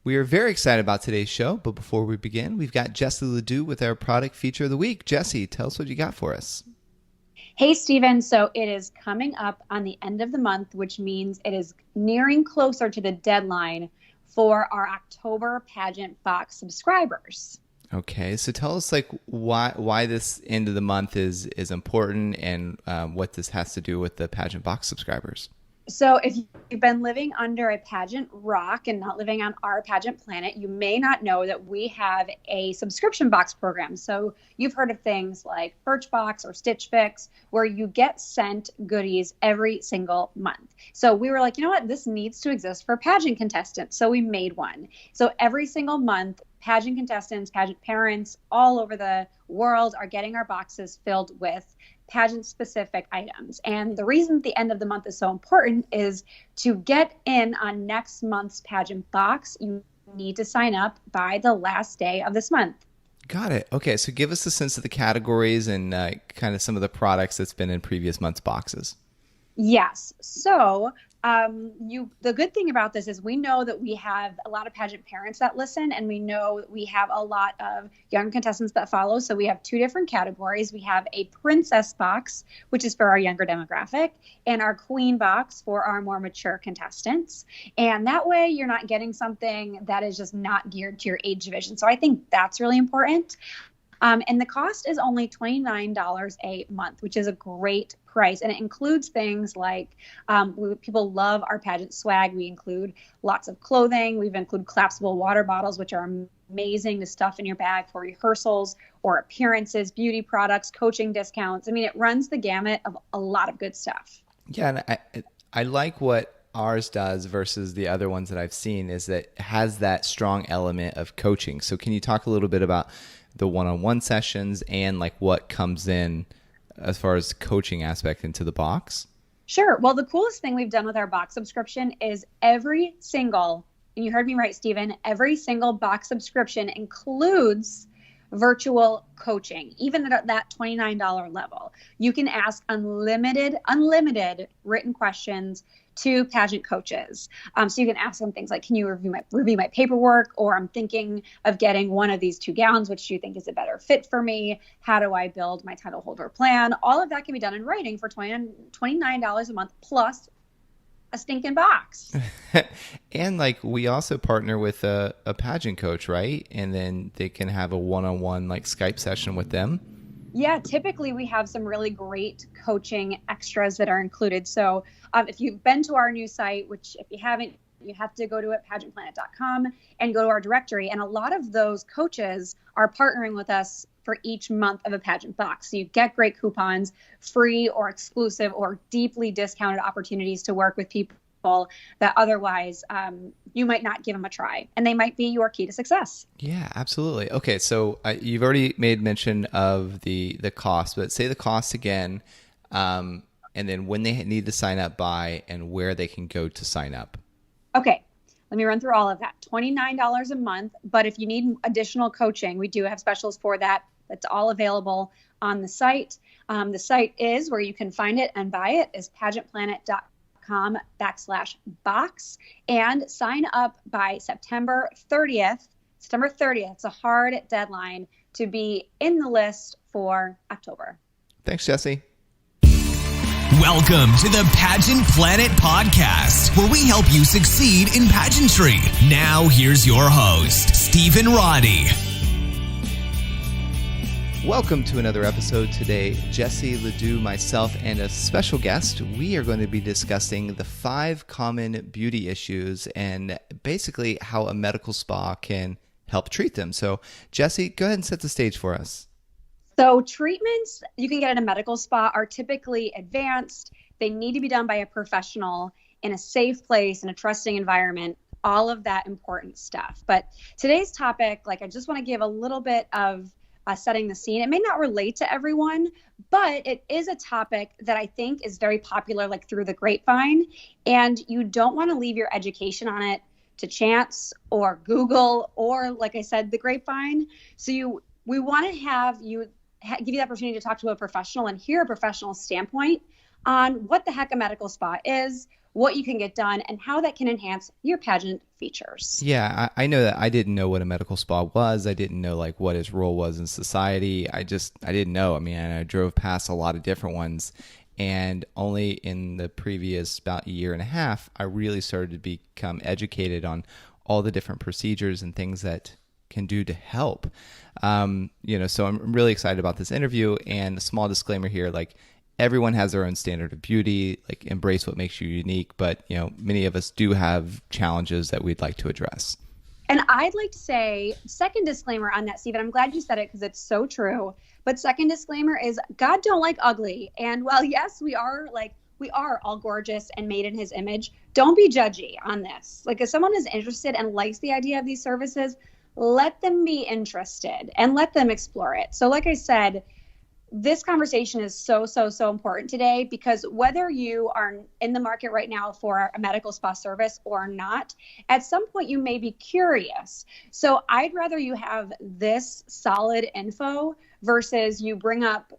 We are very excited about today's show, but before we begin, we've got Jessie Ledoux with our product feature of the week. Jessie, tell us what you got for us. Hey, Stephen. So it is coming up on the end of the month, which means it is nearing closer to the deadline for our October Pageant box subscribers. Okay, so tell us why this end of the month is important and what this has to do with the Pageant box subscribers. So if you've been living under a pageant rock and not living on our pageant planet, you may not know that we have a subscription box program. So you've heard of things like Birchbox or Stitch Fix, where you get sent goodies every single month. So we were like, you know what, this needs to exist for pageant contestants. So we made one. So every single month, pageant contestants, pageant parents all over the world are getting our boxes filled with pageant-specific items. And the reason the end of the month is so important is to get in on next month's pageant box, you need to sign up by the last day of this month. Got it. Okay, so give us a sense of the categories and kind of some of the products that's been in previous months' boxes. Yes. So the good thing about this is we know that we have a lot of pageant parents that listen, and we know we have a lot of young contestants that follow. So we have two different categories. We have a princess box, which is for our younger demographic, and our queen box for our more mature contestants. And that way you're not getting something that is just not geared to your age division. So I think that's really important. And the cost is only $29 a month, which is a great price. And it includes things like people love our pageant swag. We include lots of clothing. We've included collapsible water bottles, which are amazing to stuff in your bag for rehearsals or appearances, beauty products, coaching discounts. I mean, it runs the gamut of a lot of good stuff. Yeah, and I like what ours does versus the other ones that I've seen is that it has that strong element of coaching. So can you talk a little bit about the one-on-one sessions and like what comes in as far as coaching aspect into the box? Sure. Well, the coolest thing we've done with our box subscription is every single, and you heard me right, Stephen, every single box subscription includes virtual coaching, even at that $29 level. You can ask unlimited written questions to pageant coaches. So you can ask them things like, can you review my paperwork? Or I'm thinking of getting one of these two gowns. Which do you think is a better fit for me? How do I build my title holder plan? All of that can be done in writing for $29 a month plus a stinking box. And like we also partner with a pageant coach, right? And then they can have a one-on-one like Skype session with them. Yeah, typically we have some really great coaching extras that are included. So if you've been to our new site, which if you haven't, you have to go to it, pageantplanet.com, and go to our directory. And a lot of those coaches are partnering with us for each month of a pageant box. So you get great coupons, free or exclusive or deeply discounted opportunities to work with people that otherwise you might not give them a try, and they might be your key to success. Yeah, absolutely. Okay, so you've already made mention of the cost, but say the cost again, and then when they need to sign up by and where they can go to sign up. Okay, let me run through all of that. $29 a month, but if you need additional coaching, we do have specials for that. That's all available on the site. The site is where you can find it and buy it is pageantplanet.com/box, and sign up by September 30th. September 30th, it's a hard deadline to be in the list for October. Thanks, Jessie. Welcome to the Pageant Planet Podcast, where we help you succeed in pageantry. Now, here's your host, Stephen Roddy. Welcome to another episode today. Jessie Ledoux, myself, and a special guest. We are going to be discussing the 5 common beauty issues and basically how a medical spa can help treat them. So, Jessie, go ahead and set the stage for us. So treatments you can get at a medical spa are typically advanced. They need to be done by a professional in a safe place, in a trusting environment, all of that important stuff. But today's topic, I just want to give a little bit of setting the scene. It may not relate to everyone, but it is a topic that I think is very popular, through the grapevine. And you don't want to leave your education on it to chance or Google or, like I said, the grapevine. So we want to have you give you the opportunity to talk to a professional and hear a professional standpoint on what the heck a medical spa is, what you can get done, and how that can enhance your pageant features. Yeah, I know that. I didn't know what a medical spa was. I didn't know like what his role was in society. I didn't know. I mean, I drove past a lot of different ones, and only in the previous about a year and a half, I really started to become educated on all the different procedures and things that can do to help. So I'm really excited about this interview. And a small disclaimer here, like, everyone has their own standard of beauty, like embrace what makes you unique. But, many of us do have challenges that we'd like to address. And I'd like to say, second disclaimer on that, Stephen, I'm glad you said it because it's so true. But second disclaimer is God don't like ugly. And while, yes, we are all gorgeous and made in his image, don't be judgy on this. Like, if someone is interested and likes the idea of these services, let them be interested and let them explore it. So like I said, this conversation is so important today, because whether you are in the market right now for a medical spa service or not, at some point you may be curious. So I'd rather you have this solid info versus you bring up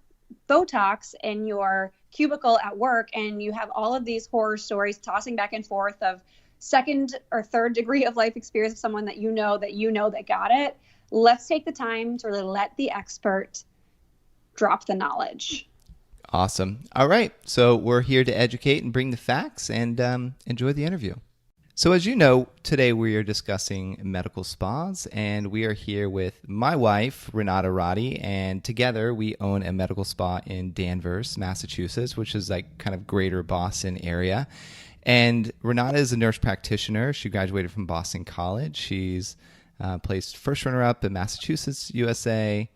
Botox in your cubicle at work and you have all of these horror stories tossing back and forth of second or third degree of life experience of someone that that got it. Let's take the time to really let the expert drop the knowledge. Awesome. All right. So we're here to educate and bring the facts, and enjoy the interview. So as you know, today we are discussing medical spas, and we are here with my wife, Renata Roddy, and together we own a medical spa in Danvers, Massachusetts, which is like kind of greater Boston area. And Renata is a nurse practitioner. She graduated from Boston College. She's placed first runner-up in Massachusetts, USA,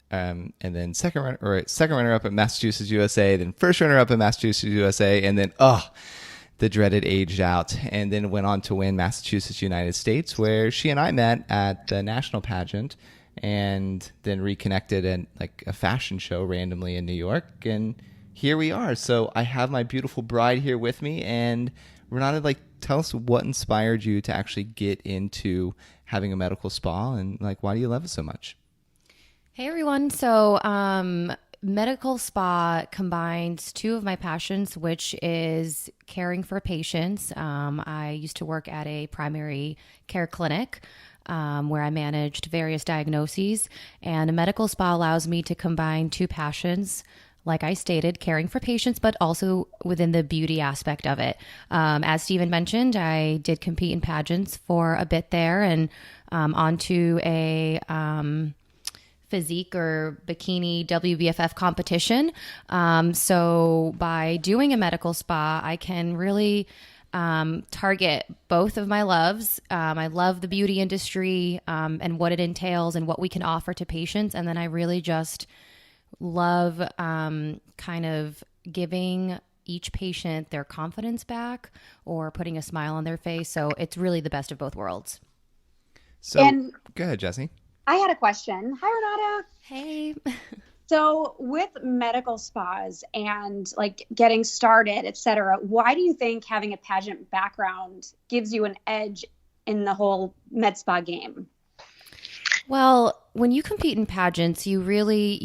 and then second runner-up at Massachusetts, USA, then first runner-up in Massachusetts, USA, and then, the dreaded aged out, and then went on to win Massachusetts, United States, where she and I met at the national pageant, and then reconnected at like a fashion show randomly in New York, and here we are. So I have my beautiful bride here with me, and Renata, tell us what inspired you to actually get into having a medical spa, and why do you love it so much? Hey everyone. So medical spa combines two of my passions, which is caring for patients. I used to work at a primary care clinic where I managed various diagnoses, and a medical spa allows me to combine two passions, like I stated, caring for patients, but also within the beauty aspect of it. As Stephen mentioned, I did compete in pageants for a bit there, and onto a physique or bikini WBFF competition. So by doing a medical spa, I can really target both of my loves. I love the beauty industry and what it entails and what we can offer to patients. And then I really just love kind of giving each patient their confidence back or putting a smile on their face. So it's really the best of both worlds. So go ahead, Jessie. I had a question. Hi, Renata. Hey. So with medical spas and getting started, et cetera, why do you think having a pageant background gives you an edge in the whole med spa game? Well, when you compete in pageants, you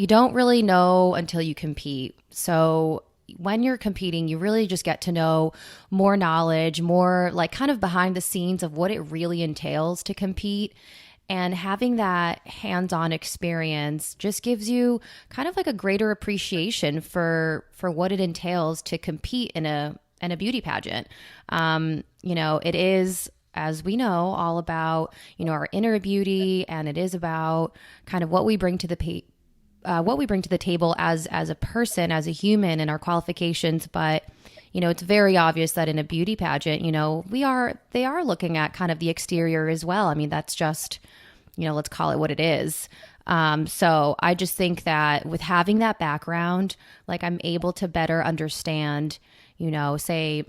don't really know until you compete. So when you're competing, you really just get to know more knowledge, more kind of behind the scenes of what it really entails to compete. And having that hands-on experience just gives you kind of a greater appreciation for what it entails to compete in a beauty pageant. It is, as we know, all about our inner beauty, and it is about kind of what we bring to the table as a person, as a human, and our qualifications. But it's very obvious that in a beauty pageant, they are looking at kind of the exterior as well. I mean, that's just, let's call it what it is. So I just think that with having that background, I'm able to better understand, say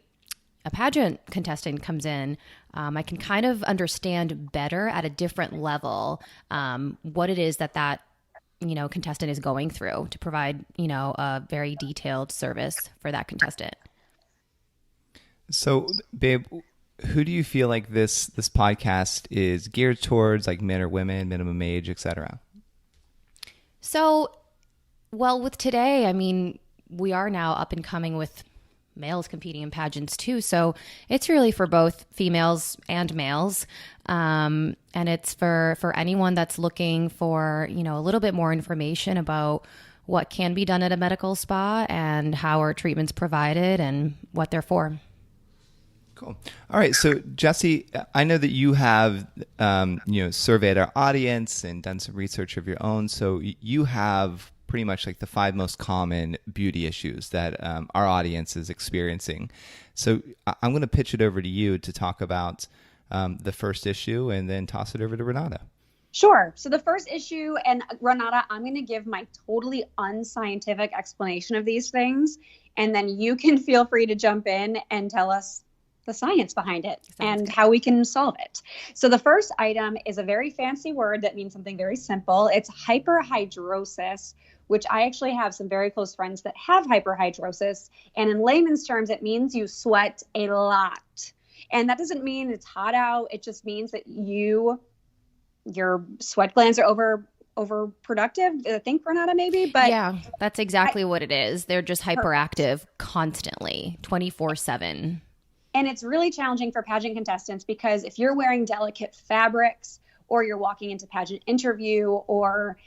a pageant contestant comes in, I can kind of understand better at a different level what it is that contestant is going through to provide, a very detailed service for that contestant. So, babe, who do you feel like this podcast is geared towards, men or women, minimum age, etc.? So, well, with today, I mean, we are now up and coming with males competing in pageants too. So it's really for both females and males. And it's for anyone that's looking for, you know, a little bit more information about what can be done at a medical spa and how are treatments provided and what they're for. Cool. All right. So Jessie, I know that you have, surveyed our audience and done some research of your own. So you have pretty much like the 5 most common beauty issues that our audience is experiencing. So I'm going to pitch it over to you to talk about the first issue and then toss it over to Renata. Sure. So the first issue, and Renata, I'm going to give my totally unscientific explanation of these things, and then you can feel free to jump in and tell us the science behind it and how we can solve it. So the first item is a very fancy word that means something very simple. It's hyperhidrosis, which I actually have some very close friends that have hyperhidrosis. And in layman's terms, it means you sweat a lot. And that doesn't mean it's hot out. It just means that your sweat glands are overproductive, I think, Renata, maybe. But yeah, that's exactly what it is. They're just hyperactive constantly, 24/7. And it's really challenging for pageant contestants because if you're wearing delicate fabrics or you're walking into pageant interview or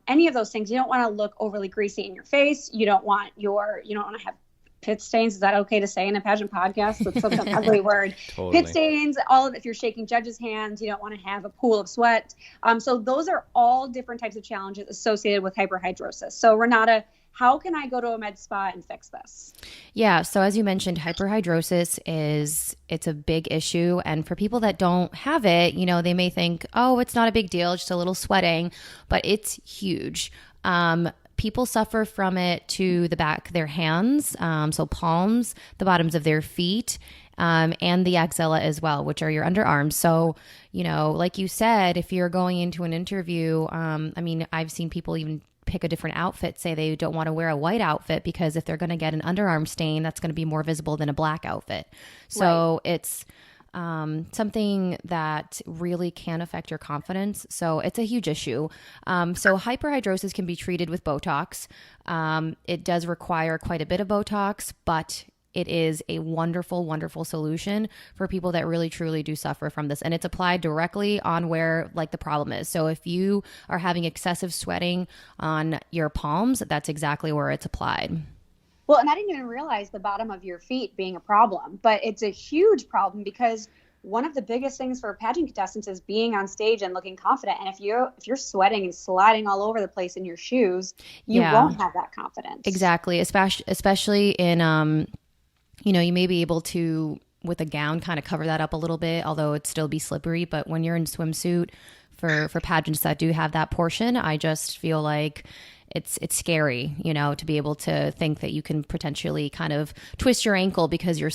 any of those things, you don't want to look overly greasy in your face. You don't want to have pit stains. Is that okay to say in a pageant podcast? That's such an ugly word. Totally. Pit stains, if you're shaking judges' hands, you don't want to have a pool of sweat. So those are all different types of challenges associated with hyperhidrosis. So Renata, how can I go to a med spa and fix this? Yeah. So as you mentioned, hyperhidrosis it's a big issue. And for people that don't have it, they may think, oh, it's not a big deal, just a little sweating, but it's huge. People suffer from it to the back of their hands, so palms, the bottoms of their feet, and the axilla as well, which are your underarms. So, like you said, if you're going into an interview, I've seen people even pick a different outfit, say they don't want to wear a white outfit because if they're going to get an underarm stain, that's going to be more visible than a black outfit. So It's something that really can affect your confidence. So it's a huge issue. So hyperhidrosis can be treated with Botox. It does require quite a bit of Botox, but it is a wonderful, wonderful solution for people that really, truly do suffer from this. And it's applied directly on where the problem is. So if you are having excessive sweating on your palms, that's exactly where it's applied. Well, and I didn't even realize the bottom of your feet being a problem, but it's a huge problem because one of the biggest things for pageant contestants is being on stage and looking confident. And if you're sweating and sliding all over the place in your shoes, you won't have that confidence. Exactly. Especially in, you may be able to, with a gown, kind of cover that up a little bit, although it'd still be slippery. But when you're in swimsuit for pageants that do have that portion, I just feel like it's scary, to be able to think that you can potentially kind of twist your ankle because your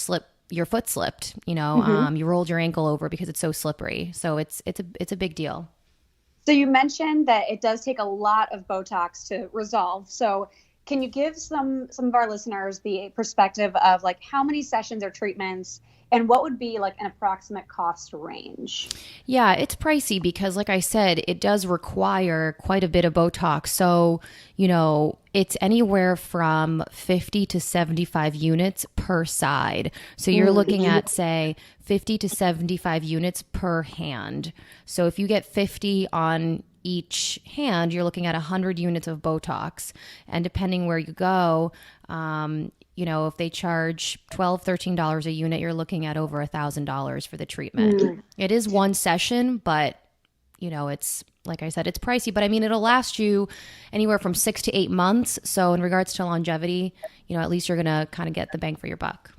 foot slipped, you rolled your ankle over because it's so slippery. So it's a big deal. So you mentioned that it does take a lot of Botox to resolve. So can you give some of our listeners the perspective of how many sessions or treatments and what would be an approximate cost range? Yeah, it's pricey because like I said, it does require quite a bit of Botox. So, it's anywhere from 50 to 75 units per side. So you're looking at, say, 50 to 75 units per hand. So if you get 50 on each hand, you're looking at 100 units of Botox. And depending where you go, if they charge $12, $13 a unit, you're looking at over $1,000 for the treatment. It is one session, but it's, like I said, it's pricey, but it'll last you anywhere from 6 to 8 months. So in regards to longevity, at least you're going to kind of get the bang for your buck.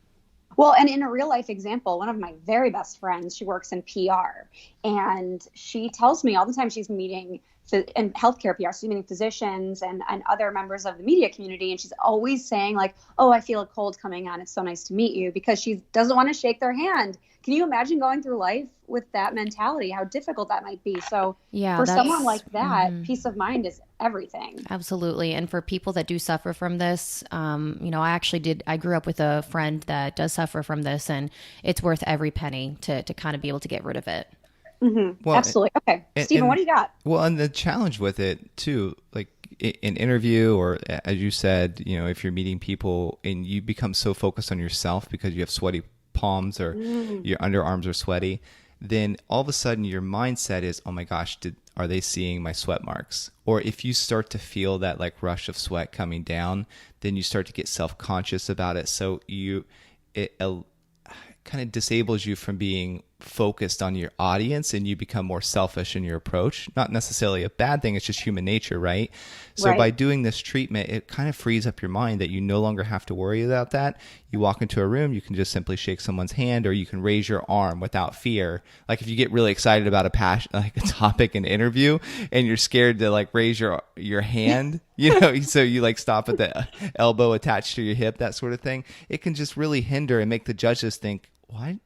Well, and in a real life example, one of my very best friends, she works in PR, and she tells me all the time she's meeting in healthcare PR, she's meeting physicians and other members of the media community. And she's always saying oh, I feel a cold coming on. It's so nice to meet you, because she doesn't want to shake their hand. Can you imagine going through life with that mentality, how difficult that might be? So for someone like that, peace of mind is everything. Absolutely. And for people that do suffer from this, I grew up with a friend that does suffer from this, and it's worth every penny to kind of be able to get rid of it. Mm-hmm. Well, absolutely. Okay. Stephen, what do you got? Well, and the challenge with it too, an interview, or as you said, if you're meeting people and you become so focused on yourself because you have sweaty palms or your underarms are sweaty, then all of a sudden your mindset is, oh my gosh, are they seeing my sweat marks? Or if you start to feel that like rush of sweat coming down, then you start to get self-conscious about it. So it kind of disables you from being focused on your audience, and you become more selfish in your approach. Not necessarily a bad thing, it's just human nature, right? So Right. by doing this treatment, it kind of frees up your mind that you no longer have to worry about that. You walk into a room, you can just simply shake someone's hand, or you can raise your arm without fear. Like if you get really excited about like a topic in interview and you're scared to like raise your hand, so you like stop at the elbow attached to your hip, that sort of thing. It can just really hinder and make the judges think,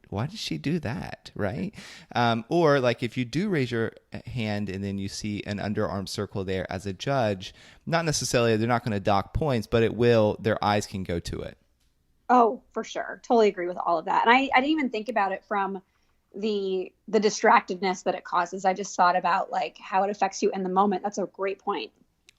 why did she do that, right? Or like if you do raise your hand and then you see an underarm circle there as a judge, not necessarily, they're not going to dock points, but their eyes can go to it. Oh, for sure. Totally agree with all of that. And I didn't even think about it from the distractedness that it causes. I just thought about like how it affects you in the moment. That's a great point.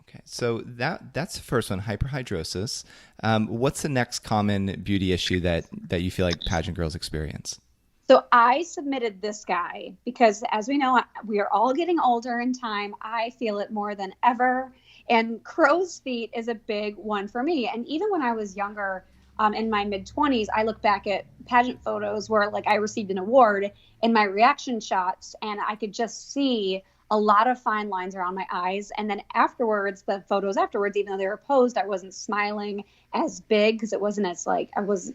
Okay, so that's the first one, hyperhidrosis. What's the next common beauty issue that you feel like pageant girls experience? So I submitted this guy because, as we know, we are all getting older in time. I feel it more than ever. And crow's feet is a big one for me. And even when I was younger, in my mid-20s, I look back at pageant photos where like I received an award in my reaction shots, and I could just see a lot of fine lines around my eyes. And then afterwards, the photos afterwards, even though they were posed, I wasn't smiling as big because it wasn't as like I was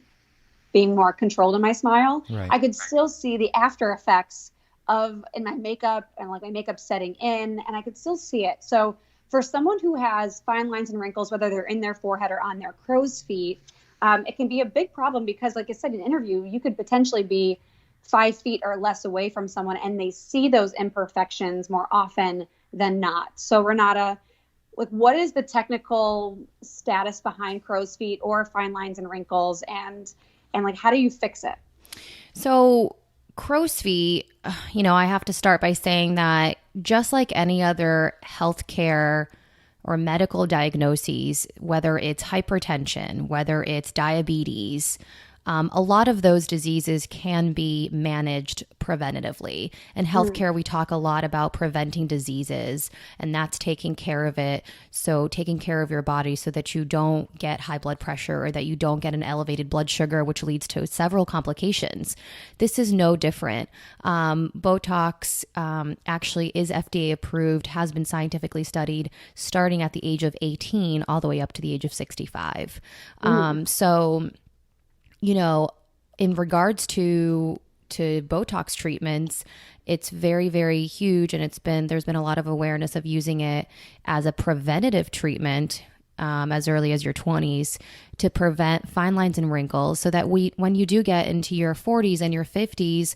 being more controlled in my smile. Right. I could still see the after effects in my makeup and like my makeup setting in, and I could still see it. So for someone who has fine lines and wrinkles, whether they're in their forehead or on their crow's feet, it can be a big problem because, like I said in an interview, you could potentially be 5 feet or less away from someone and they see those imperfections more often than not. So Renata, like, what is the technical status behind crow's feet or fine lines and wrinkles, and like, how do you fix it? So crow's feet, I have to start by saying that just like any other healthcare or medical diagnoses, whether it's hypertension, whether it's diabetes, a lot of those diseases can be managed preventatively. In healthcare, we talk a lot about preventing diseases, and that's taking care of it. So taking care of your body so that you don't get high blood pressure or that you don't get an elevated blood sugar, which leads to several complications. This is no different. Botox actually is FDA approved, has been scientifically studied starting at the age of 18 all the way up to the age of 65. In regards to Botox treatments, it's very, very huge, and there's been a lot of awareness of using it as a preventative treatment as early as your 20s to prevent fine lines and wrinkles, so that when you do get into your 40s and your 50s,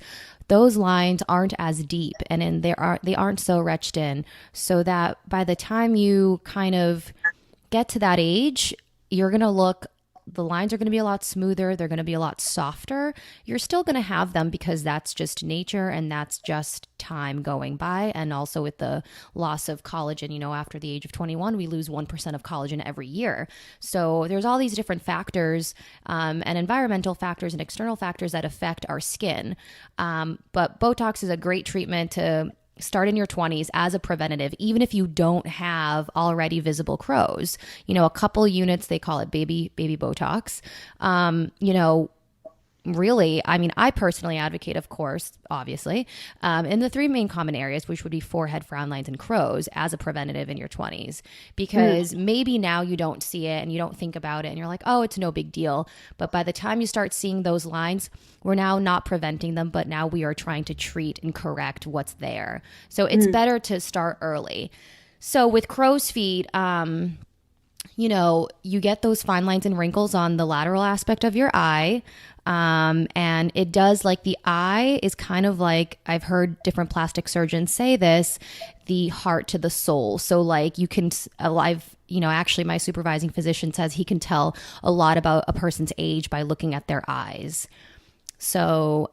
those lines aren't as deep and they aren't so retched in, so that by the time you kind of get to that age, the lines are going to be a lot smoother. They're going to be a lot softer. You're still going to have them because that's just nature and that's just time going by. And also with the loss of collagen, after the age of 21, we lose 1% of collagen every year. So there's all these different factors and environmental factors and external factors that affect our skin. But Botox is a great treatment to start in your 20s as a preventative, even if you don't have already visible crows. A couple units, they call it baby Botox. Really, I personally advocate, of course, obviously, in the 3 main common areas, which would be forehead, frown lines, and crows, as a preventative in your 20s. Because maybe now you don't see it and you don't think about it and you're like, oh, it's no big deal. But by the time you start seeing those lines, we're now not preventing them, but now we are trying to treat and correct what's there. So it's better to start early. So with crow's feet, you get those fine lines and wrinkles on the lateral aspect of your eye. And it does, like, the eye is kind of like, I've heard different plastic surgeons say this, the heart to the soul. So like you can, actually my supervising physician says he can tell a lot about a person's age by looking at their eyes. So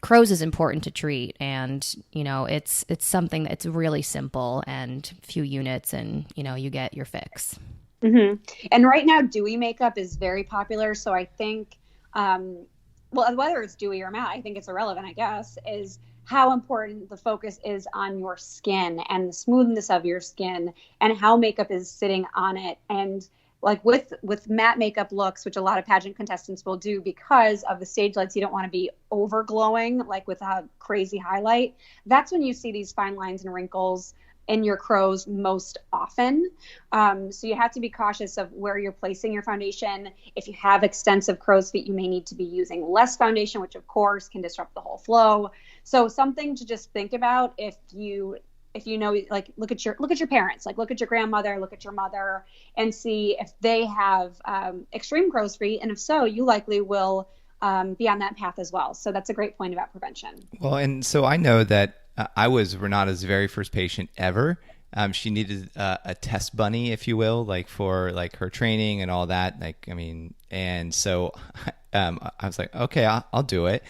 crow's is important to treat, and it's something that's really simple and few units, and you get your fix. Mm-hmm. And right now, Dewy Makeup is very popular. So I think, well, whether it's dewy or matte, I think it's irrelevant, I guess, is how important the focus is on your skin and the smoothness of your skin and how makeup is sitting on it. And like with matte makeup looks, which a lot of pageant contestants will do because of the stage lights, you don't want to be over glowing, like with a crazy highlight. That's when you see these fine lines and wrinkles in your crows most often. So you have to be cautious of where you're placing your foundation. If you have extensive crow's feet, you may need to be using less foundation, which of course can disrupt the whole flow. So something to just think about if you know, like look at your parents, like look at your grandmother, look at your mother, and see if they have extreme crow's feet, and if so, you likely will be on that path as well. So that's a great point about prevention. Well, and so I know that I was Renata's very first patient ever. She needed a test bunny, if you will, like for like her training and all that. Like, I mean, and so I was like, okay, I'll do it.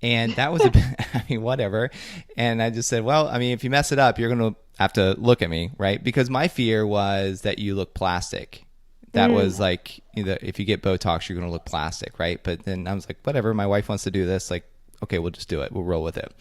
And that was, I mean, whatever. And I just said, well, I mean, if you mess it up, you're going to have to look at me, right? Because my fear was that you look plastic. That was like, if you get Botox, you're going to look plastic, right? But then I was like, whatever, my wife wants to do this. Like, okay, we'll just do it. We'll roll with it.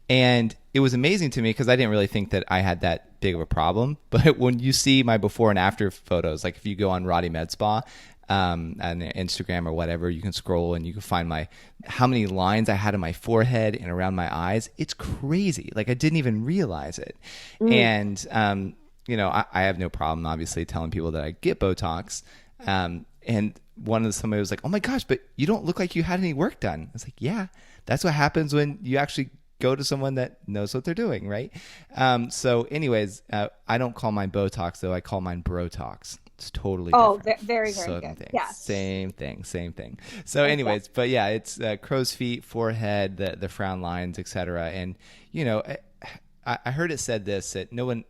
And it was amazing to me because I didn't really think that I had that big of a problem. But when you see my before and after photos, like if you go on Roddy MedSpa on Instagram or whatever, you can scroll and you can find how many lines I had on my forehead and around my eyes. It's crazy. Like I didn't even realize it. And, I have no problem, obviously, telling people that I get Botox. And somebody was like, oh my gosh, but you don't look like you had any work done. I was like, yeah, that's what happens when you actually go to someone that knows what they're doing, right? So anyways, I don't call mine Botox, though. I call mine Brotox. It's totally different. Oh, very, very good. Yes. Same thing. So anyways, but yeah, it's crow's feet, forehead, the frown lines, etc. And, I heard it said this, that no one,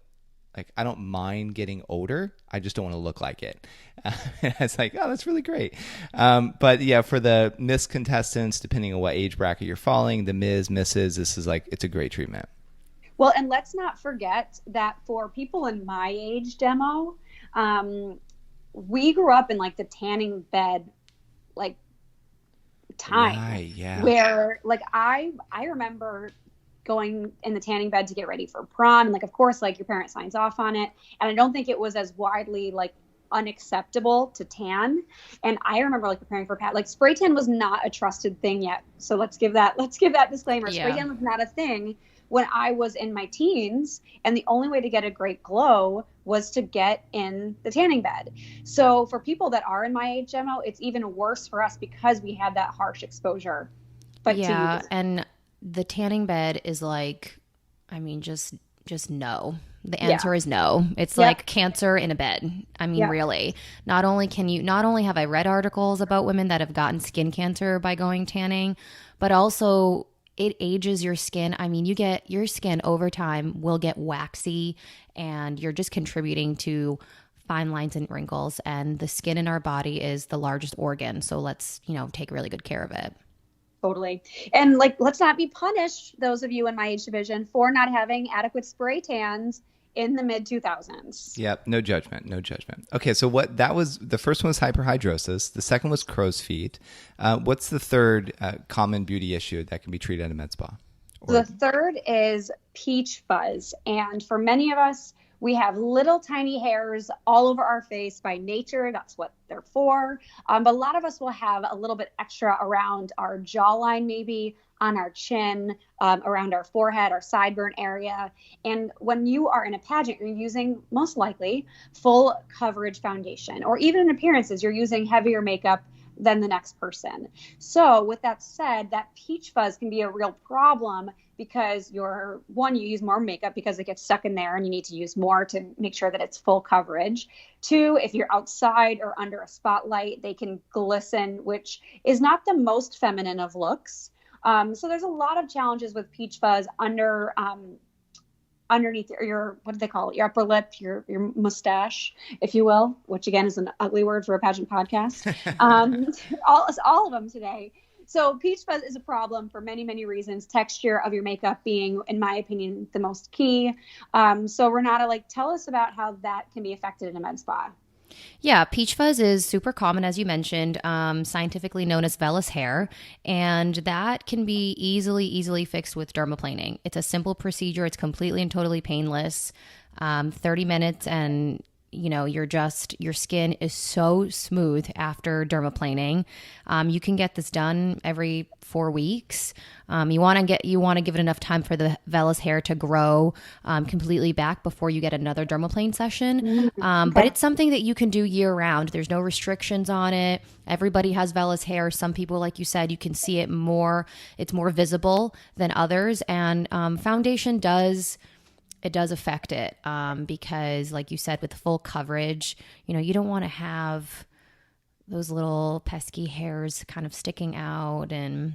like, I don't mind getting older. I just don't want to look like it. It's like, oh, that's really great. But yeah, for the Miss contestants, depending on what age bracket you're falling, the Ms, Mrs, this is like, it's a great treatment. Well, and let's not forget that for people in my age demo, we grew up in like the tanning bed, like time, right, yeah. Where like I remember going in the tanning bed to get ready for prom. And like, of course, like your parent signs off on it. And I don't think it was as widely like unacceptable to tan. And I remember like preparing for like spray tan was not a trusted thing yet. So let's give that disclaimer. Yeah. Spray tan was not a thing when I was in my teens. And the only way to get a great glow was to get in the tanning bed. So for people that are in my age demo, it's even worse for us because we had that harsh exposure. But yeah, and the tanning bed is like, I mean, just no. The answer is no. It's like cancer in a bed. I mean, really. Not only have I read articles about women that have gotten skin cancer by going tanning, but also it ages your skin. I mean, your skin over time will get waxy, and you're just contributing to fine lines and wrinkles. And the skin in our body is the largest organ. So let's, take really good care of it. Totally. And like, let's not be punished, those of you in my age division, for not having adequate spray tans in the mid 2000s. Yep. No judgment. Okay. So the first one was hyperhidrosis. The second was crow's feet. What's the third common beauty issue that can be treated at a med spa? The third is peach fuzz. And for many of us, we have little tiny hairs all over our face by nature. That's what they're for. But a lot of us will have a little bit extra around our jawline, maybe on our chin, around our forehead, our sideburn area. And when you are in a pageant, you're using most likely full coverage foundation, or even in appearances, you're using heavier makeup than the next person. So with that said, that peach fuzz can be a real problem because you use more makeup because it gets stuck in there and you need to use more to make sure that it's full coverage. Two, if you're outside or under a spotlight, they can glisten, which is not the most feminine of looks. So there's a lot of challenges with peach fuzz underneath your, what do they call it? Your upper lip, your mustache, if you will, which again is an ugly word for a pageant podcast. All of them today. So peach fuzz is a problem for many, many reasons. Texture of your makeup being, in my opinion, the most key. So Renata, like, tell us about how that can be affected in a med spa. Yeah, peach fuzz is super common, as you mentioned, scientifically known as vellus hair, and that can be easily fixed with dermaplaning. It's a simple procedure. It's completely and totally painless. 30 minutes and your skin is so smooth after dermaplaning. You can get this done every 4 weeks. You want to give it enough time for the vellus hair to grow completely back before you get another dermaplane session. But it's something that you can do year round. There's no restrictions on it. Everybody has vellus hair. Some people, like you said, you can see it more. It's more visible than others, and foundation does. It does affect it because, like you said, with full coverage, you don't want to have those little pesky hairs kind of sticking out. And,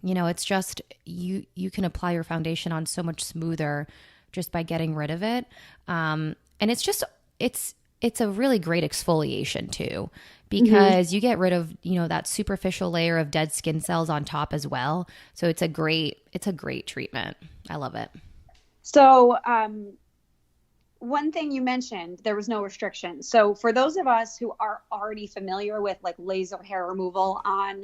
it's just you can apply your foundation on so much smoother just by getting rid of it. And it's a really great exfoliation too, because you get rid of, that superficial layer of dead skin cells on top as well. So it's a great treatment. I love it. So one thing you mentioned, there was no restriction. So for those of us who are already familiar with like laser hair removal on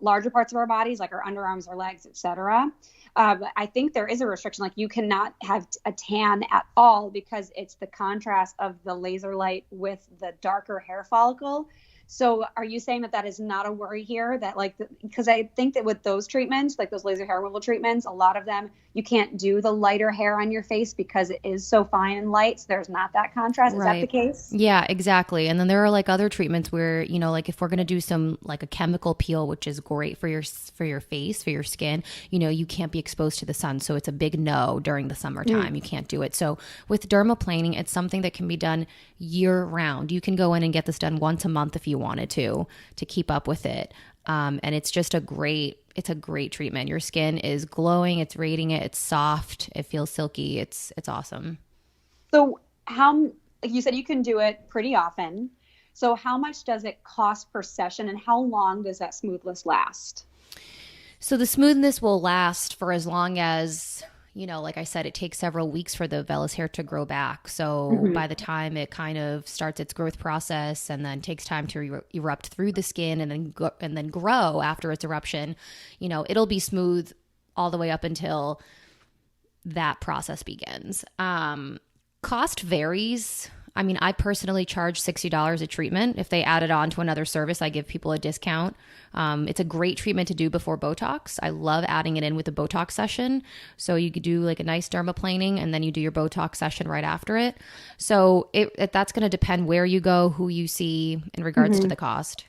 larger parts of our bodies, like our underarms or legs, etc., I think there is a restriction. Like you cannot have a tan at all because it's the contrast of the laser light with the darker hair follicle. So are you saying that is not a worry here? That because I think that with those treatments, like those laser hair removal treatments, a lot of them, you can't do the lighter hair on your face because it is so fine and light. So there's not that contrast. Is that the case? Yeah, exactly. And then there are like other treatments where, like if we're going to do some like a chemical peel, which is great for your face, for your skin, you can't be exposed to the sun. So it's a big no during the summertime. You can't do it. So with dermaplaning, it's something that can be done year round. You can go in and get this done once a month if you wanted to keep up with it. And it's just a great treatment. Your skin is glowing, it's radiant, it's soft, it feels silky. It's awesome. So like you said, you can do it pretty often. So how much does it cost per session and how long does that smoothness last? So the smoothness will last for as long as, like I said, it takes several weeks for the vellus hair to grow back. So by the time it kind of starts its growth process and then takes time to erupt through the skin and then grow after its eruption, it'll be smooth all the way up until that process begins. Cost varies. I mean, I personally charge $60 a treatment. If they add it on to another service, I give people a discount. It's a great treatment to do before Botox. I love adding it in with a Botox session. So you could do like a nice dermaplaning and then you do your Botox session right after it. So that's going to depend where you go, who you see in regards to the cost.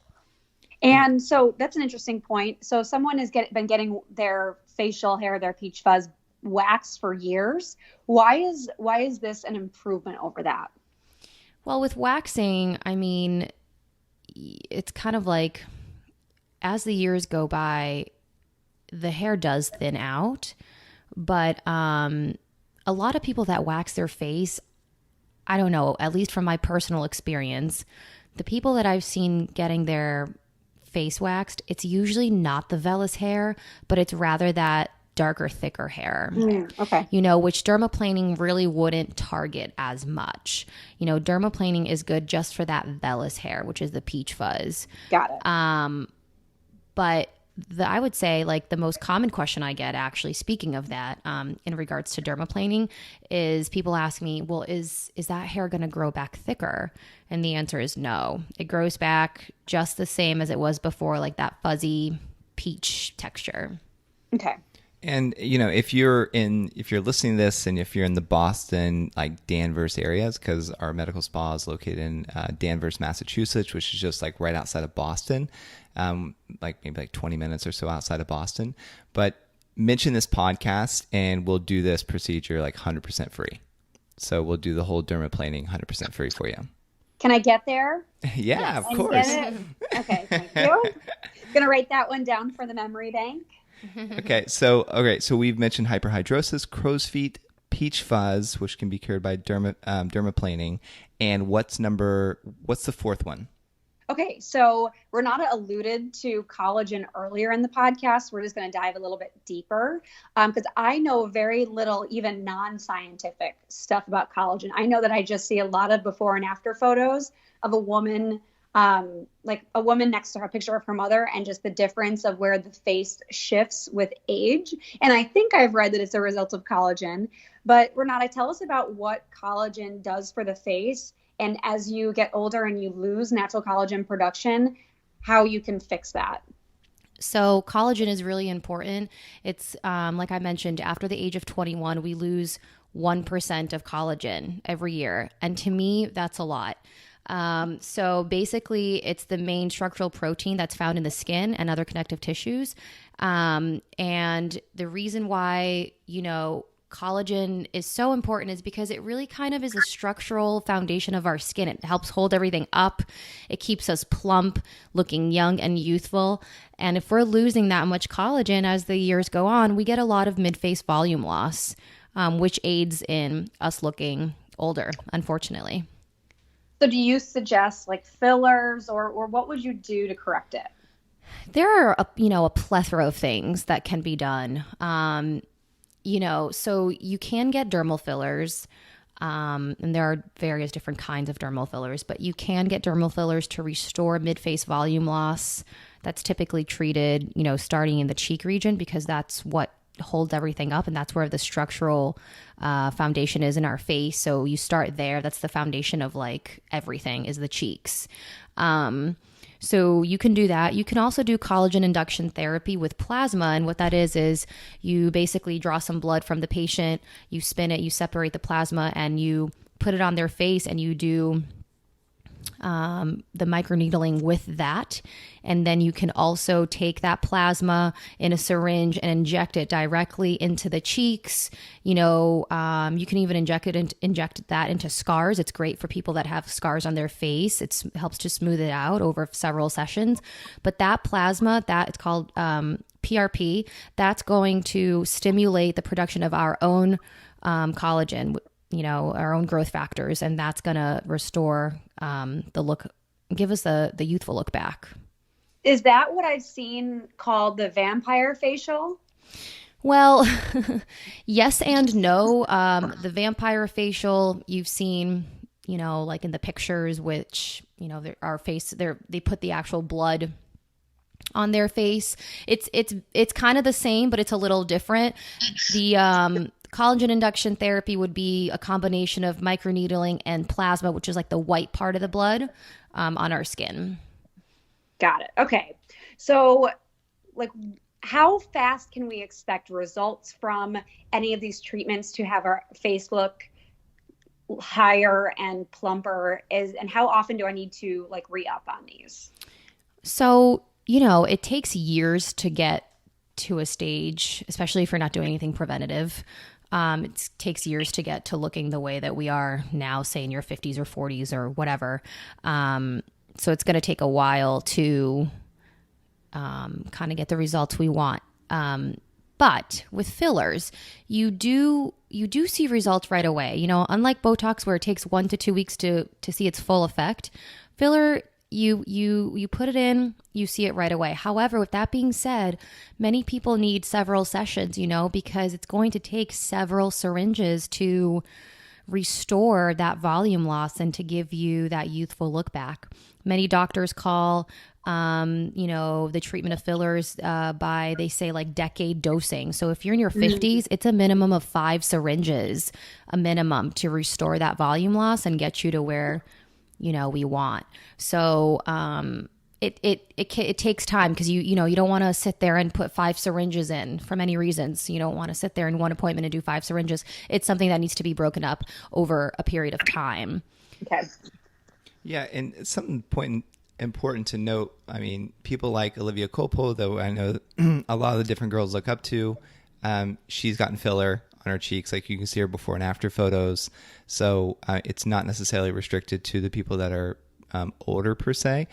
And so that's an interesting point. So someone has been getting their facial hair, their peach fuzz waxed for years. Why is this an improvement over that? Well, with waxing, I mean, it's kind of like as the years go by, the hair does thin out. But a lot of people that wax their face, I don't know, at least from my personal experience, the people that I've seen getting their face waxed, it's usually not the vellus hair, but it's rather that darker, thicker hair. Okay. Which dermaplaning really wouldn't target as much. Dermaplaning is good just for that vellus hair, which is the peach fuzz. Got it. But I would say like the most common question I get, actually, speaking of that, in regards to dermaplaning, is people ask me, well, is that hair going to grow back thicker? And the answer is no. It grows back just the same as it was before, like that fuzzy peach texture. Okay. And if you're listening to this, and if you're in the Boston, like Danvers areas, because our medical spa is located in Danvers, Massachusetts, which is just like right outside of Boston, like maybe like 20 minutes or so outside of Boston. But mention this podcast, and we'll do this procedure like 100% free. So we'll do the whole dermaplaning 100% free for you. Can I get there? Yeah, yes, of course. Okay, thank you. Gonna write that one down for the memory bank. So we've mentioned hyperhidrosis, crow's feet, peach fuzz, which can be cured by dermaplaning, and what's the fourth one? Okay, so Renata alluded to collagen earlier in the podcast. We're just going to dive a little bit deeper because I know very little, even non-scientific stuff about collagen. I know that I just see a lot of before and after photos of a woman, like a woman next to her, a picture of her mother, and just the difference of where the face shifts with age. And I think I've read that it's a result of collagen. But Renata, tell us about what collagen does for the face. And as you get older and you lose natural collagen production, how you can fix that. So collagen is really important. It's like I mentioned, after the age of 21, we lose 1% of collagen every year. And to me, that's a lot. So basically, it's the main structural protein that's found in the skin and other connective tissues. And the reason why, collagen is so important is because it really kind of is a structural foundation of our skin. It helps hold everything up. It keeps us plump, looking young and youthful. And if we're losing that much collagen as the years go on, we get a lot of mid-face volume loss, which aids in us looking older, unfortunately. So do you suggest like fillers or what would you do to correct it? There are, a plethora of things that can be done. So you can get dermal fillers, and there are various different kinds of dermal fillers, but you can get dermal fillers to restore mid-face volume loss. That's typically treated, starting in the cheek region because that's what holds everything up and that's where the structural foundation is in our face. So you start there. That's the foundation of like everything is the cheeks. So you can do that. You can also do collagen induction therapy with plasma. And what that is you basically draw some blood from the patient, you spin it, you separate the plasma, and you put it on their face, and you do the microneedling with that. And then you can also take that plasma in a syringe and inject it directly into the cheeks. You can even inject that into scars. It's great for people that have scars on their face. It helps to smooth it out over several sessions. But that plasma, it's called PRP, that's going to stimulate the production of our own collagen, our own growth factors, and that's going to restore the look, give us the youthful look back. Is that what I've seen called the vampire facial? Well, yes and no. The vampire facial you've seen, like in the pictures, which, our face, they put the actual blood on their face. It's kind of the same, but it's a little different. The collagen induction therapy would be a combination of microneedling and plasma, which is like the white part of the blood on our skin. Got it. Okay. So like how fast can we expect results from any of these treatments to have our face look higher and plumper and how often do I need to like re-up on these? So, it takes years to get to a stage, especially if you're not doing anything preventative. It takes years to get to looking the way that we are now, say in your 50s or 40s or whatever. So it's going to take a while to kind of get the results we want. But with fillers, you do see results right away. Unlike Botox where it takes 1 to 2 weeks to see its full effect, filler, you put it in, you see it right away. However, with that being said, many people need several sessions, because it's going to take several syringes to restore that volume loss and to give you that youthful look back. Many doctors call, the treatment of fillers by, they say like decade dosing. So if you're in your 50s, it's a minimum of 5 syringes, a minimum to restore that volume loss and get you to where, we want. So, it takes time because you don't want to sit there and put 5 syringes in for many reasons. You don't want to sit there in one appointment and do 5 syringes. It's something that needs to be broken up over a period of time. Okay. Yeah. And something important to note. I mean, people like Olivia Colpo, though I know a lot of the different girls look up to, she's gotten filler on her cheeks. Like you can see her before and after photos. So it's not necessarily restricted to the people that are older per se.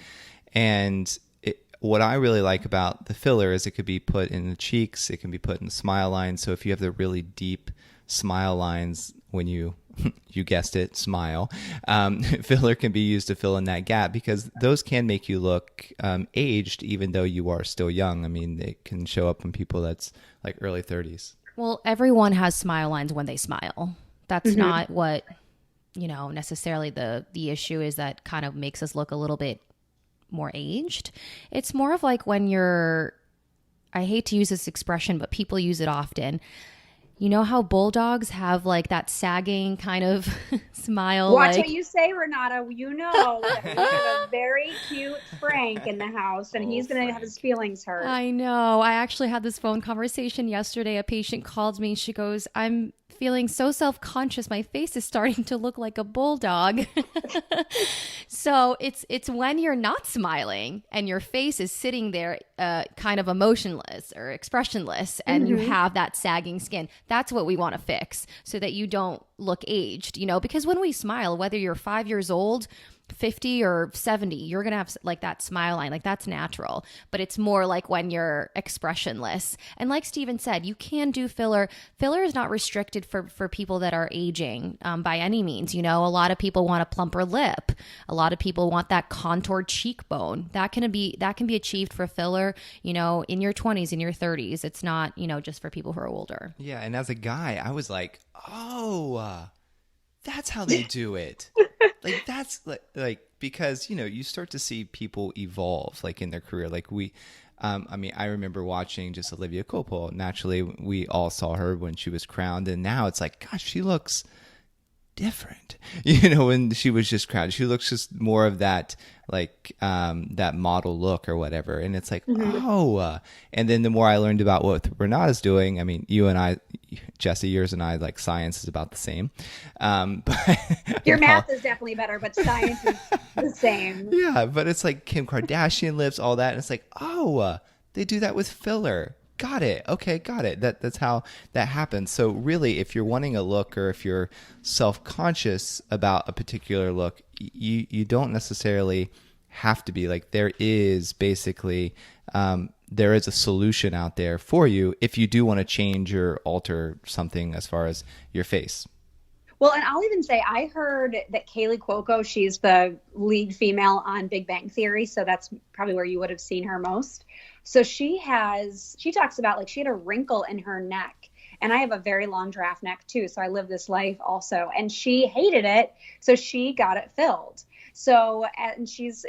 And what I really like about the filler is it could be put in the cheeks. It can be put in the smile lines. So if you have the really deep smile lines when you you guessed it, smile. Filler can be used to fill in that gap because those can make you look aged even though you are still young. I mean, it can show up in people that's like early 30s. Well, everyone has smile lines when they smile. That's not what, necessarily the issue is that kind of makes us look a little bit more aged. It's more of like when I hate to use this expression, but people use it often. You know how bulldogs have like that sagging kind of smile? Watch what you say, Renata. You know that we have a very cute Frank in the house, and he's going to have his feelings hurt. I know. I actually had this phone conversation yesterday. A patient called me. She goes, I'm feeling so self-conscious. My face is starting to look like a bulldog. So it's when you're not smiling and your face is sitting there kind of emotionless or expressionless and you have that sagging skin. That's what we want to fix so that you don't look aged, because when we smile, whether you're 5 years old, 50 or 70, you're going to have like that smile line, like that's natural, but it's more like when you're expressionless. And like Steven said, you can do filler. Filler is not restricted for people that are aging by any means. A lot of people want a plumper lip. A lot of people want that contoured cheekbone. That can be achieved for filler, in your 20s, in your 30s. It's not, just for people who are older. Yeah. And as a guy, I was like, oh, that's how they do it. Like that's like because you start to see people evolve like in their career. Like I remember watching just Olivia Copo. Naturally, we all saw her when she was crowned, and now it's like, gosh, she looks different. When she was just crowned, she looks just more of that like that model look or whatever. And it's like, and then the more I learned about what Renata's doing, I mean, you and I, Jesse, yours and I, like science is about the same. But your math is definitely better, but science is the same. Yeah, but it's like Kim Kardashian lips, all that. And it's like, they do that with filler. Got it. Okay, got it. That's how that happens. So really, if you're wanting a look or if you're self-conscious about a particular look, you don't necessarily have to be. Like there is basically there is a solution out there for you if you do want to change or alter something as far as your face. Well, and I'll even say I heard that Kaylee Cuoco, she's the lead female on Big Bang Theory, so that's probably where you would have seen her most. So she talks about like she had a wrinkle in her neck, and I have a very long giraffe neck too, so I live this life also, and she hated it, so she got it filled. So, and she's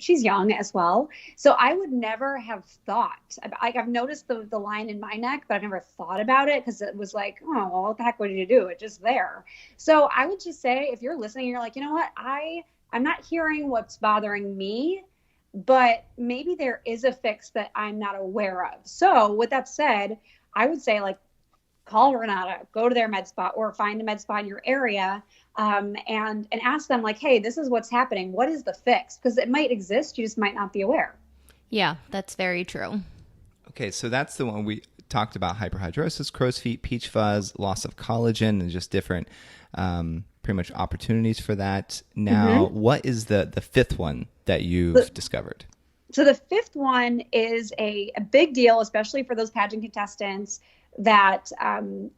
young as well. So I would never have thought, like I've noticed the line in my neck, but I've never thought about it because it was like, oh, well, what the heck would you do? It's just there. So I would just say, if you're listening, you're like, you know what? I'm not hearing what's bothering me, but maybe there is a fix that I'm not aware of. So with that said, I would say like, call Renata, go to their MedSpa or find a MedSpa in your area and ask them like, hey, this is what's happening. What is the fix? Because it might exist. You just might not be aware. Yeah, that's very true. Okay, so that's the one we talked about: hyperhidrosis, crow's feet, peach fuzz, loss of collagen, and just different pretty much opportunities for that. Now, what is the fifth one that you've discovered? So the fifth one is a big deal, especially for those pageant contestants that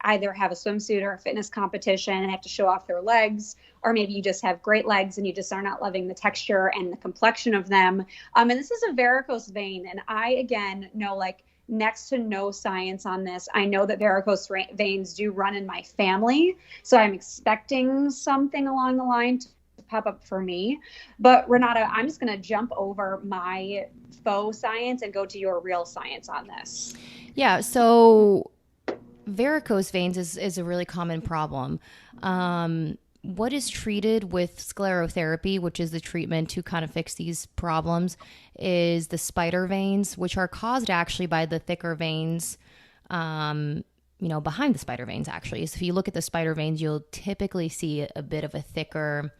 either have a swimsuit or a fitness competition and have to show off their legs, or maybe you just have great legs and you just are not loving the texture and the complexion of them. And this is a varicose vein. And I, again, know like next to no science on this. I know that varicose veins do run in my family. So I'm expecting something along the line to pop up for me. But Renata, I'm just going to jump over my faux science and go to your real science on this. Yeah. So varicose veins is a really common problem. What is treated with sclerotherapy, which is the treatment to kind of fix these problems, is the spider veins, which are caused actually by the thicker veins, behind the spider veins actually. So if you look at the spider veins, you'll typically see a bit of a thicker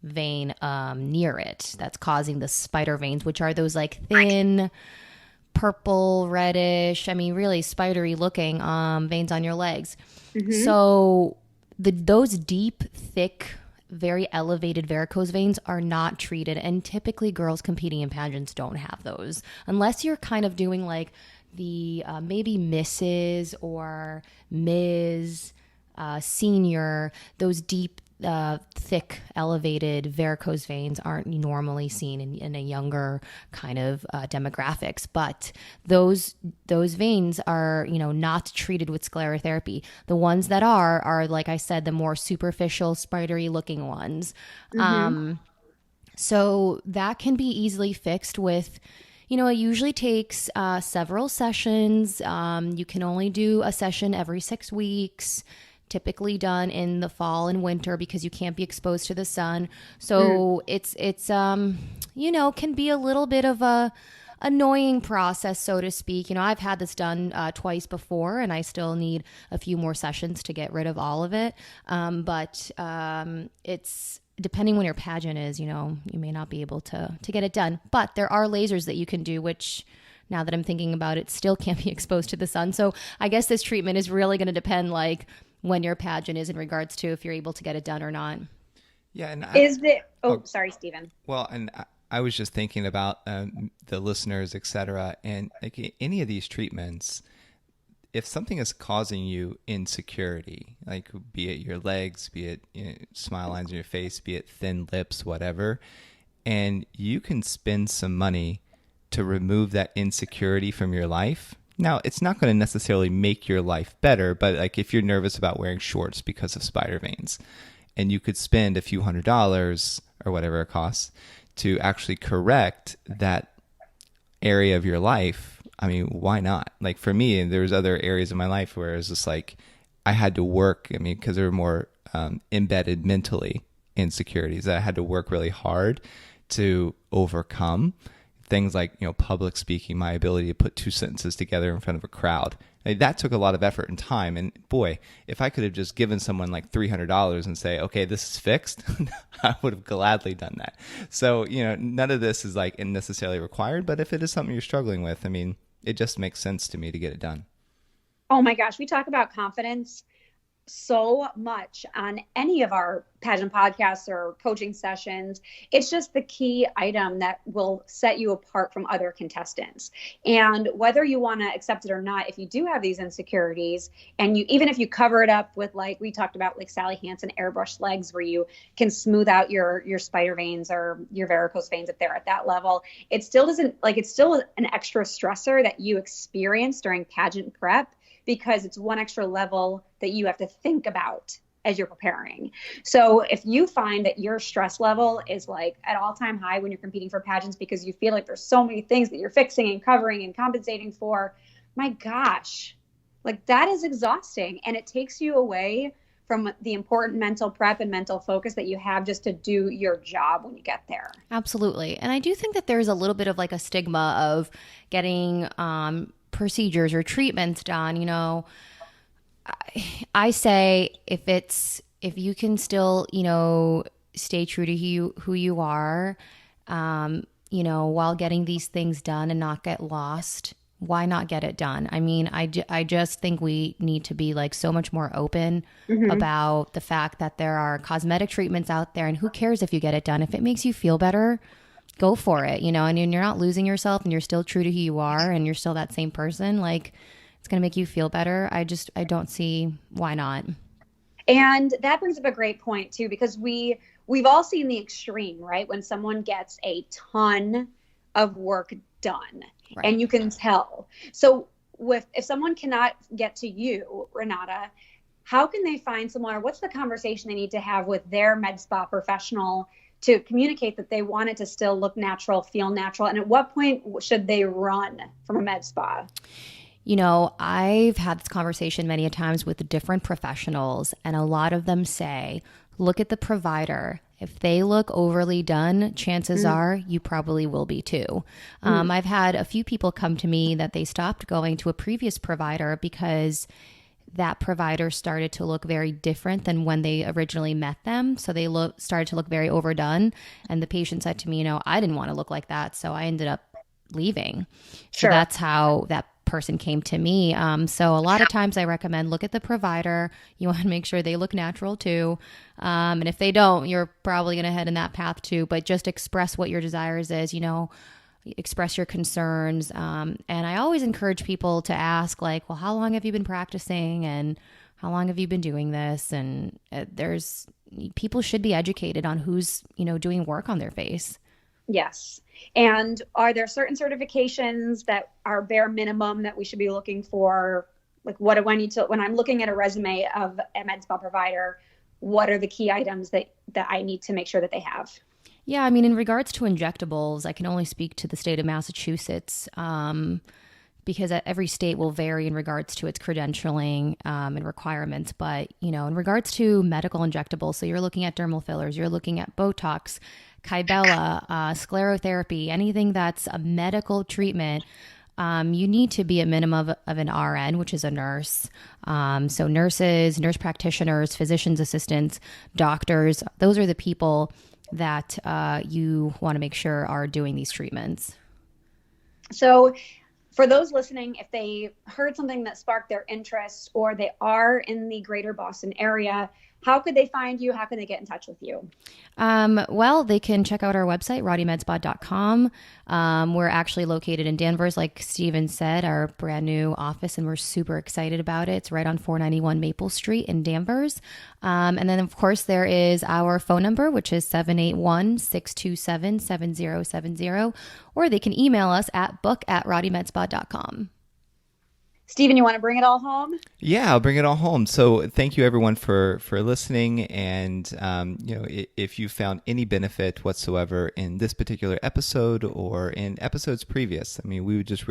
vein near it that's causing the spider veins, which are those like thin purple, reddish, really spidery looking veins on your legs. So those deep, thick, very elevated varicose veins are not treated, and typically girls competing in pageants don't have those unless you're kind of doing like the maybe Mrs. or Ms. senior, those deep, thick, elevated varicose veins aren't normally seen in a younger kind of demographics. But those veins are, not treated with sclerotherapy. The ones that are, like I said, the more superficial, spidery looking ones. So that can be easily fixed with, it usually takes several sessions. You can only do a session every 6 weeks, typically done in the fall and winter because you can't be exposed to the sun. So it's can be a little bit of a annoying process, so to speak. I've had this done twice before, and I still need a few more sessions to get rid of all of it. But it's depending when your pageant is, you may not be able to get it done. But there are lasers that you can do, which now that I'm thinking about it, still can't be exposed to the sun. So I guess this treatment is really going to depend when your pageant is in regards to if you're able to get it done or not. Yeah. And sorry, Stephen. Well, and I was just thinking about the listeners, et cetera, and like any of these treatments, if something is causing you insecurity, like be it your legs, be it smile lines on your face, be it thin lips, whatever, and you can spend some money to remove that insecurity from your life. Now, it's not going to necessarily make your life better, but like if you're nervous about wearing shorts because of spider veins, and you could spend a few $100s or whatever it costs to actually correct that area of your life, I mean, why not? Like for me, there's other areas of my life where it's just like I had to work, because there were more embedded mentally insecurities that I had to work really hard to overcome. Things like, public speaking, my ability to put 2 sentences together in front of a crowd. That took a lot of effort and time. And boy, if I could have just given someone like $300 and say, okay, this is fixed, I would have gladly done that. So, none of this is like necessarily required, but if it is something you're struggling with, it just makes sense to me to get it done. Oh my gosh, we talk about confidence so much on any of our pageant podcasts or coaching sessions. It's just the key item that will set you apart from other contestants. And whether you want to accept it or not, if you do have these insecurities, and even if you cover it up with, like we talked about, like Sally Hansen airbrush legs, where you can smooth out your spider veins or your varicose veins if they're at that level, it still doesn't, it's still an extra stressor that you experience during pageant prep, because it's one extra level that you have to think about as you're preparing. So if you find that your stress level is like at all-time high when you're competing for pageants because you feel like there's so many things that you're fixing and covering and compensating for, my gosh, that is exhausting. And it takes you away from the important mental prep and mental focus that you have just to do your job when you get there. Absolutely. And I do think that there's a little bit of a stigma of getting procedures or treatments done. I say if you can still stay true to who you are, while getting these things done and not get lost, why not get it done? I just think we need to be so much more open about the fact that there are cosmetic treatments out there, and who cares if you get it done? If it makes you feel better, go for it, and you're not losing yourself, and you're still true to who you are, and you're still that same person. It's going to make you feel better. I don't see why not. And that brings up a great point too, because we've all seen the extreme, right? When someone gets a ton of work done, right, and you can tell. So if someone cannot get to you, Renata, how can they find someone, or what's the conversation they need to have with their MedSpa professional to communicate that they want it to still look natural, feel natural? And at what point should they run from a MedSpa? I've had this conversation many a times with different professionals, and a lot of them say, look at the provider. If they look overly done, chances are you probably will be too. I've had a few people come to me that they stopped going to a previous provider because that provider started to look very different than when they originally met them. So they started to look very overdone. And the patient said to me, I didn't want to look like that. So I ended up leaving. Sure. So that's how that person came to me. So a lot of times I recommend look at the provider. You want to make sure they look natural too. And if they don't, you're probably going to head in that path too. But just express what your desires is, express your concerns. And I always encourage people to ask, well, how long have you been practicing? And How long have you been doing this? And people should be educated on who's, doing work on their face. Yes. And are there certain certifications that are bare minimum that we should be looking for? Like, what do I need to, when I'm looking at a resume of a MedSpa provider, what are the key items that I need to make sure that they have? Yeah, I mean, in regards to injectables, I can only speak to the state of Massachusetts, because every state will vary in regards to its credentialing and requirements. But, in regards to medical injectables, so you're looking at dermal fillers, you're looking at Botox, Kybella, sclerotherapy, anything that's a medical treatment, you need to be a minimum of an RN, which is a nurse. So nurses, nurse practitioners, physician's assistants, doctors, those are the people that you want to make sure are doing these treatments. So for those listening, if they heard something that sparked their interest or they are in the greater Boston area, how could they find you? How can they get in touch with you? Well, they can check out our website, roddymedspa.com. We're actually located in Danvers, like Steven said, our brand new office, and we're super excited about it. It's right on 491 Maple Street in Danvers. And then, of course, there is our phone number, which is 781-627-7070, or they can email us at book@roddymedspa.com. Steven, you want to bring it all home? Yeah, I'll bring it all home. So thank you everyone for listening. And, if you found any benefit whatsoever in this particular episode or in episodes previous, we would just